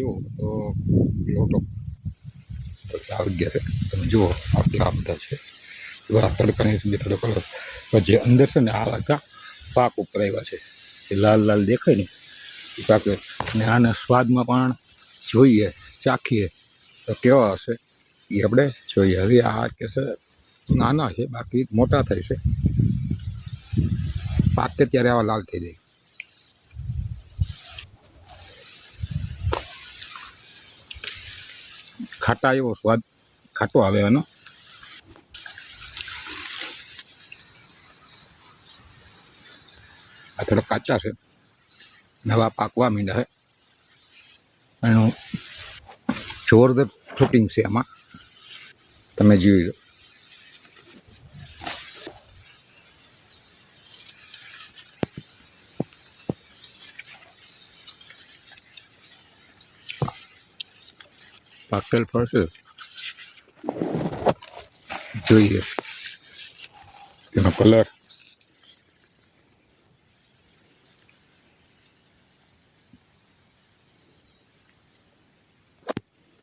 જુઓ તો લોટો આવી ગયા છે. તમે જુઓ આટલા બધા છે. આ તડકાની સુધી તડકો પણ જે અંદર છે ને આ બધા પાક ઉપર આવ્યા છે. એ લાલ લાલ દેખાય ને એ પાક. અને આના સ્વાદમાં પણ જોઈએ, ચાખીએ તો કેવા હશે એ આપણે જોઈએ. હવે આ કે છે નાના છે, બાકી મોટા થાય છે. પાકે ત્યારે આવા લાલ થઈ જાય. ખાટા એવો સ્વાદ ખાટો આવે એનો. આ થોડા કાચા છે, નવા પાકવા માંડ્યા છે. એનું જોરદાર ફ્રૂટિંગ છે આમાં, તમે જોઈ લો. પાકેલ ફળ છે, જોઈએ એનો કલર